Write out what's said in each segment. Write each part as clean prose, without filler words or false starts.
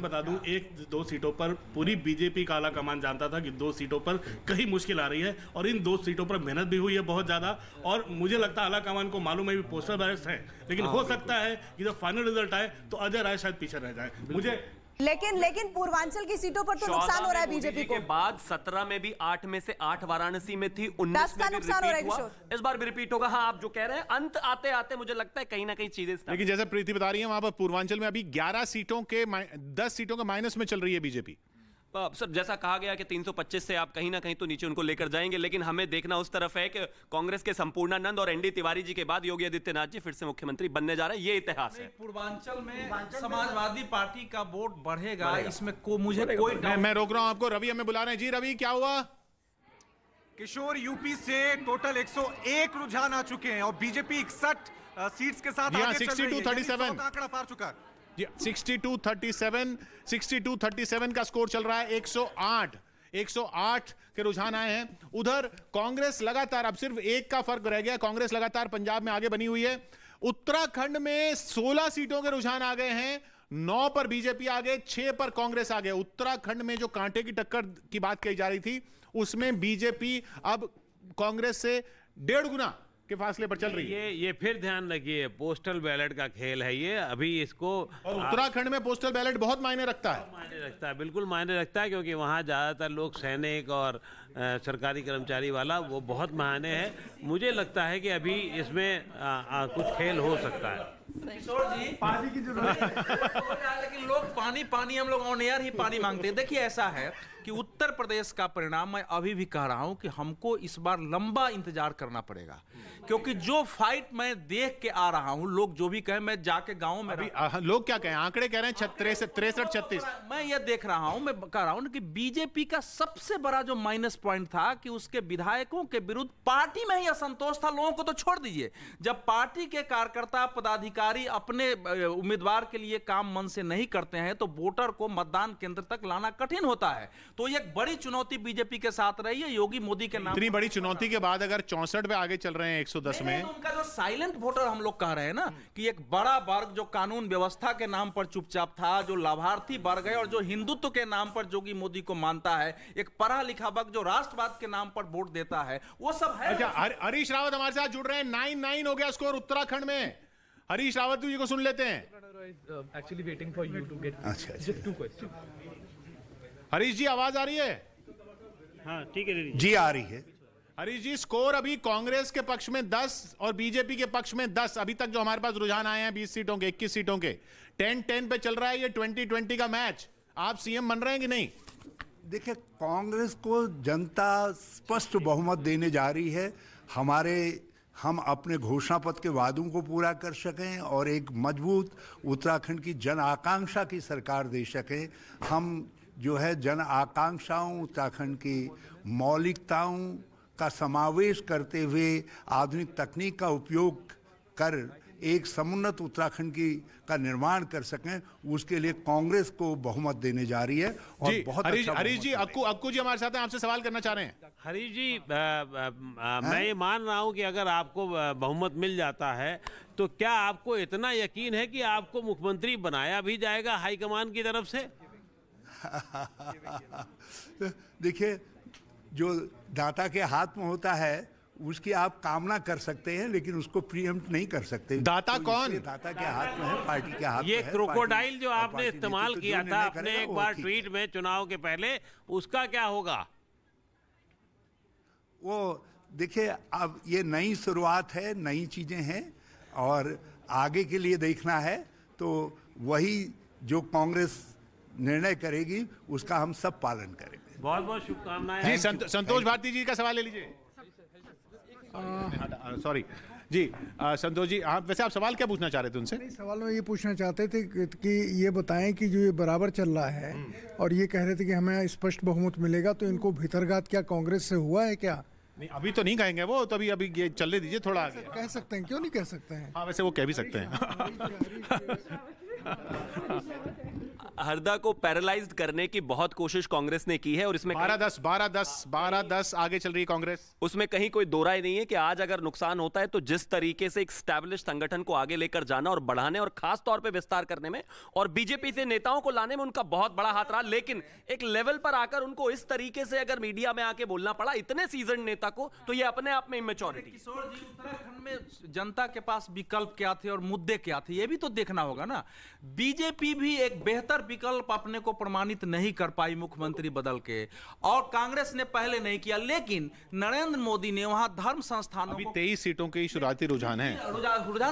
बता दूं, एक दो सीटों पर पूरी बीजेपी का आला कमान जानता था कि 2 सीटों पर कहीं मुश्किल आ रही है, और इन 2 सीटों पर मेहनत भी हुई है बहुत ज्यादा। और मुझे लगता है आला कमान को मालूम है भी पोस्टल बैलेट है, लेकिन हो सकता है कि जब फाइनल रिजल्ट आए तो अजय राय शायद पीछे रह जाए। मुझे लेकिन पूर्वांचल की सीटों पर तो नुकसान हो रहा है बीजेपी को। के बाद 17 में भी 8 में से 8 वाराणसी में थी, 19 में भी नुकसान हो रहा है हुआ, इस बार भी रिपीट होगा। हाँ, आप जो कह रहे हैं अंत आते आते मुझे लगता है कहीं ना कहीं चीजें, लेकिन जैसे प्रीति बता रही है वहां पर पूर्वांचल में अभी 11 सीटों के 10 सीटों के माइनस में चल रही है बीजेपी। सर जैसा कहा गया कि 325 से आप कहीं ना कहीं तो नीचे उनको लेकर जाएंगे, लेकिन हमें देखना उस तरफ है कि कांग्रेस के संपूर्णानंद और एनडी तिवारी जी के बाद योगी आदित्यनाथ जी फिर से मुख्यमंत्री बनने जा रहे हैं, ये इतिहास है। पूर्वांचल में समाजवादी पार्टी का वोट बढ़ेगा, इसमें मुझे कोई मैं रोक रहा हूं आपको। रवि हमें बुला रहे हैं। जी रवि, क्या हुआ? किशोर, यूपी से टोटल 101 रुझान आ चुके हैं और बीजेपी 61 सीट्स के साथ आगे चल रही है। 62-37 आंकड़ा पार चुका है। 62-37 का स्कोर चल रहा है। 108 के रुझान आए हैं। उधर कांग्रेस लगातार, अब सिर्फ एक का फर्क रह गया, कांग्रेस लगातार पंजाब में आगे बनी हुई है। उत्तराखंड में 16 सीटों के रुझान आ गए हैं। 9 पर बीजेपी आगे, 6 पर कांग्रेस आगे। उत्तराखंड में जो कांटे की टक्कर की बात कही जा रही थी, उसमें बीजेपी अब कांग्रेस से 1.5 गुना के फासले पर चल रही है। ये फिर ध्यान रखिए, पोस्टल बैलेट का खेल है ये। अभी इसको, और उत्तराखंड में पोस्टल बैलेट बहुत मायने रखता है। मायने रखता है, बिल्कुल मायने रखता है, क्योंकि वहाँ ज्यादातर लोग सैनिक और सरकारी कर्मचारी वाला वो बहुत मायने है। मुझे लगता है कि अभी इसमें कुछ खेल हो सकता है। किशोर जी, पानी की जरूरत है लेकिन लोग पानी हम लोग ऑन एयर ही पानी मांगते हैं। देखिए ऐसा है कि उत्तर प्रदेश का परिणाम, मैं अभी भी कह रहा हूं कि हमको इस बार लंबा इंतजार करना पड़ेगा, क्योंकि जो फाइट मैं देख के आ रहा हूं, लोग जो भी कहें, मैं जाके गांव में लोग क्या कहें, आंकड़े कह रहे हैं 63-36। मैं ये देख रहा हूं, मैं कह रहा हूं कि बीजेपी का सबसे बड़ा जो माइनस पॉइंट था कि उसके विधायकों के विरुद्ध पार्टी में ही असंतोष था। लोगों को तो छोड़ दीजिए, जब पार्टी के कार्यकर्ता पदाधिकारी अपने उम्मीदवार के लिए काम मन से नहीं करते हैं तो वोटर को मतदान केंद्र तक लाना कठिन होता है। तो ये एक बड़ी चुनौती बीजेपी के साथ रही है योगी मोदी के नाम। इतनी बड़ी चुनौती के बाद अगर 64 पे आगे चल रहे हैं 110 में, तो उनका जो साइलेंट वोटर हम लोग कह रहे हैं ना, कि एक बड़ा वर्ग जो कानून व्यवस्था के नाम पर चुपचाप था, जो लाभार्थी वर्ग है और जो हिंदुत्व के नाम पर योगी मोदी को मानता है, एक पढ़ा लिखा वर्ग जो राष्ट्रवाद के नाम पर वोट देता है, वो सब है। अच्छा, हरीश रावत हमारे साथ जुड़ रहे हैं। 9-9 हो गया स्कोर उत्तराखंड में। हरीश रावत जी को सुन लेते हैं। Actually waiting for you to get just 2 questions. Harish जी, आवाज आ रही है? हाँ ठीक है जी, आ रही है। हरीश जी, स्कोर अभी कांग्रेस के पक्ष में 10 और बीजेपी के पक्ष में 10। अभी तक जो हमारे पास रुझान आए हैं 20 सीटों के, 21 सीटों के, 10-10 पे चल रहा है ये 2020 का मैच। आप सीएम बन रहे हैं कि नहीं? देखिए, कांग्रेस को जनता स्पष्ट बहुमत देने जा रही है। हम अपने घोषणा पत्र के वादों को पूरा कर सकें और एक मजबूत उत्तराखंड की जन आकांक्षा की सरकार दे सकें। हम जो है जन आकांक्षाओं, उत्तराखंड की मौलिकताओं का समावेश करते हुए आधुनिक तकनीक का उपयोग कर एक समुन्नत उत्तराखंड का निर्माण कर सकें, उसके लिए कांग्रेस को बहुमत देने जा रही है। और जी, बहुत हरीश जी, अक्कू जी हमारे साथ हैं, आपसे सवाल करना चाह रहे हैं। हरीश जी, मैं ये मान रहा हूं कि अगर आपको बहुमत मिल जाता है तो क्या आपको इतना यकीन है कि आपको मुख्यमंत्री बनाया भी जाएगा हाईकमान की तरफ से? देखिए, जो दाता के हाथ में होता है उसकी आप कामना कर सकते हैं, लेकिन उसको प्रीएम्प्ट नहीं कर सकते। दाता कौन? दाता के हाथ में है, पार्टी के हाथ में ये है। क्रोकोडाइल जो आपने इस्तेमाल किया था अपने एक बार ट्वीट में चुनाव के पहले, उसका क्या होगा? वो देखिए, अब ये नई शुरुआत है, नई चीजें हैं और आगे के लिए देखना है। तो वही जो कांग्रेस निर्णय करेगी उसका हम सब पालन करेंगे। बहुत बहुत शुभकामनाएं। जी, संतोष भारती जी का सवाल ले लीजिए। सॉरी जी, संतोष जी, वैसे आप सवाल क्या पूछना चाह रहे थे उनसे? नहीं, सवाल में ये पूछना चाहते थे कि ये बताएं कि जो ये बराबर चल रहा है और ये कह रहे थे कि हमें स्पष्ट बहुमत मिलेगा, तो इनको भीतरघात क्या कांग्रेस से हुआ है क्या? नहीं, अभी तो नहीं कहेंगे वो, तो अभी ये चलने दीजिए थोड़ा आगे। कह सकते हैं, क्यों नहीं कह सकते हैं? हाँ, वैसे वो कह भी सकते हैं। हरदा को पैरालाइज्ड करने की बहुत कोशिश कांग्रेस ने की है और इसमें 12-10 आगे चल रही है कांग्रेस। उसमें कहीं कोई दो राय नहीं है कि आज अगर नुकसान होता है तो जिस तरीके से एक स्टैब्लिश संगठन को आगे लेकर जाना और बढ़ाने और खास तौर पे विस्तार करने में और बीजेपी से नेताओं को लाने में उनका बहुत बड़ा हाथ रहा, लेकिन एक लेवल पर आकर उनको इस तरीके से अगर मीडिया में आके बोलना पड़ा इतने सीजन नेता को, तो ये अपने आप में इमेच्योरिटी। किशोर जी, उत्तराखंड में जनता के पास विकल्प क्या थे और मुद्दे क्या थे ये भी तो देखना होगा ना। बीजेपी भी एक बेहतर विकल्प अपने को प्रमाणित नहीं कर पाई मुख्यमंत्री बदल के, और कांग्रेस ने पहले नहीं किया, लेकिन नरेंद्र मोदी ने वहां धर्म संस्थानों अभी 23 सीटों के शुरुआती रुझान है,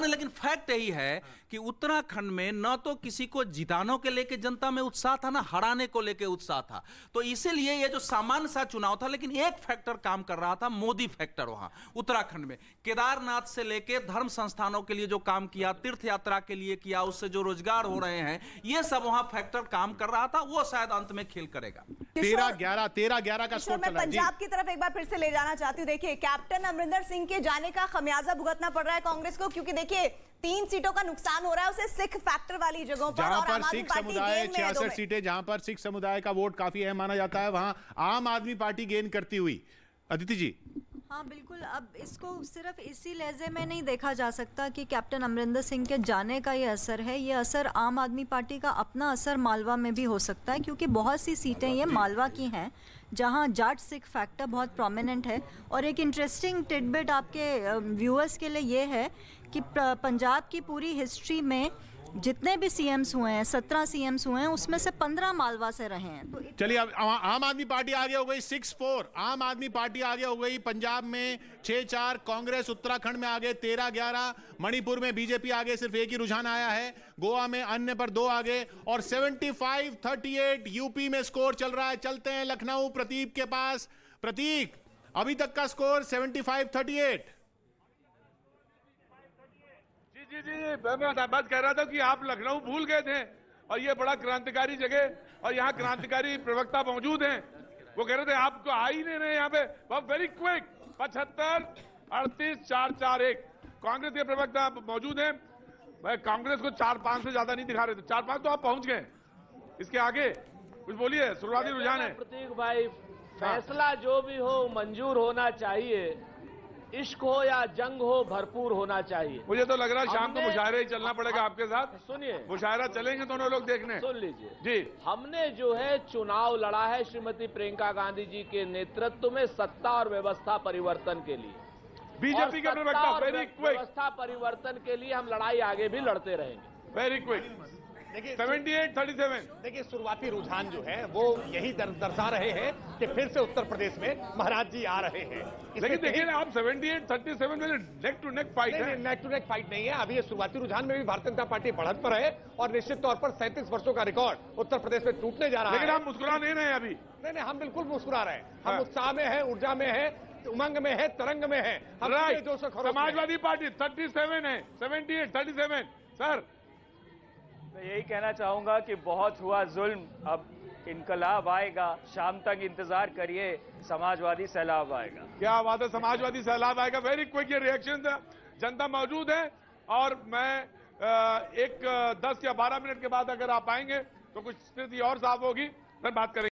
लेकिन फैक्ट यही है कि उत्तराखंड में न तो किसी को जिताने के लेके जनता में उत्साह था, ना हराने को लेके उत्साह था। तो इसीलिए ये जो सामान्य सा चुनाव था, लेकिन एक फैक्टर काम कर रहा था, मोदी फैक्टर। वहां उत्तराखंड में केदारनाथ से लेके धर्म संस्थानों के लिए जो काम किया, तीर्थ यात्रा के लिए किया, उससे जो रोजगार हो रहे हैं, ये सब वहां फैक्टर काम कर रहा था। वो शायद अंत में खेल करेगा। 13-11 का स्कोर चल रहा है। पंजाब की तरफ एक बार फिर से ले जाना चाहती हूँ। देखिए, कैप्टन अमरिंदर सिंह के जाने का खमियाजा भुगतना पड़ रहा है कांग्रेस को, क्योंकि देखिए 3 सीटों का नुकसान हो रहा है उसे सिख फैक्टर वाली जगहों पर, जहां और पर सिख समुदाय 66 सीटें, जहां पर सिख समुदाय का वोट काफी अहम माना जाता है, वहां आम आदमी पार्टी गेन करती हुई। अदिति जी। हाँ बिल्कुल, अब इसको सिर्फ इसी लहजे में नहीं देखा जा सकता कि कैप्टन अमरिंदर सिंह के जाने का ये असर है। ये असर आम आदमी पार्टी का अपना असर मालवा में भी हो सकता है, क्योंकि बहुत सी सीटें ये मालवा की हैं जहां जाट सिख फैक्टर बहुत प्रोमिनेंट है। और एक इंटरेस्टिंग टिडबिट आपके व्यूअर्स के लिए ये है कि पंजाब की पूरी हिस्ट्री में जितने भी सीएम्स हुए हैं, 17 सीएम्स हुए हैं, उसमें से 15 मालवा से रहे हैं। तो चलिए, अब आम आदमी पार्टी आगे हो गई 6-4, आम आदमी पार्टी आगे हो गई। पंजाब में 6-4, कांग्रेस उत्तराखंड में आगे 13-11, मणिपुर में बीजेपी आगे, सिर्फ एक ही रुझान आया है, गोवा में अन्य पर 2 आगे, और 75-38 यूपी में स्कोर चल रहा है। चलते हैं लखनऊ प्रतीक के पास। प्रतीक, अभी तक का स्कोर 75-38। जी, मैं बात कह रहा था कि आप लखनऊ भूल गए थे, और ये बड़ा क्रांतिकारी जगह, और यहाँ क्रांतिकारी प्रवक्ता मौजूद हैं। वो कह रहे थे आपको आ ही नहीं रहे यहाँ पे। वेरी क्विक, 75-38-4-4-1 कांग्रेस के प्रवक्ता मौजूद हैं। भाई कांग्रेस को 4-5 से ज्यादा नहीं दिखा रहे थे, 4-5 तो आप पहुंच गए। इसके आगे कुछ बोलिए, शुरुआती रुझान है। प्रतीक भाई, फैसला जो भी हो मंजूर होना चाहिए, इश्क हो या जंग हो भरपूर होना चाहिए। मुझे तो लग रहा है शाम को मुशायरे ही चलना पड़ेगा आपके साथ। सुनिए, मुशायरा चलेंगे दोनों लोग देखने। सुन लीजिए जी। हमने जो है चुनाव लड़ा है श्रीमती प्रियंका गांधी जी के नेतृत्व में सत्ता और व्यवस्था परिवर्तन के लिए। बीजेपी के प्रवक्ता, वेरी क्विक, व्यवस्था परिवर्तन के लिए हम लड़ाई आगे भी लड़ते रहेंगे। Very quick. देखिए 78-37, देखिए शुरुआती रुझान जो है वो यही दर्शा रहे हैं कि फिर से उत्तर प्रदेश में महाराज जी आ रहे हैं। लेकिन देखिए आप 78-37 में नेक टू नेक फाइट है। नेक टू नेक फाइट नहीं है। अभी ये शुरुआती रुझान में भी भारतीय जनता पार्टी बढ़त पर है, और निश्चित तौर पर 37 वर्षों का रिकॉर्ड उत्तर प्रदेश में टूटने जा रहा है। लेकिन आप मुस्कुरा नहीं रहे अभी। नहीं, हम बिल्कुल मुस्कुरा रहे हैं। हम उत्साह में है, ऊर्जा में है, उमंग में है, तरंग में है। समाजवादी पार्टी 37 है, 78-37। सर, मैं यही कहना चाहूंगा कि बहुत हुआ जुल्म, अब इनकलाब आएगा। शाम तक इंतजार करिए, समाजवादी सैलाब आएगा। क्या बात है, समाजवादी सैलाब आएगा। वेरी क्विक ये रिएक्शन था। जनता मौजूद है, और मैं 10 या 12 मिनट के बाद अगर आप आएंगे तो कुछ स्थिति और साफ होगी, फिर बात करेंगे।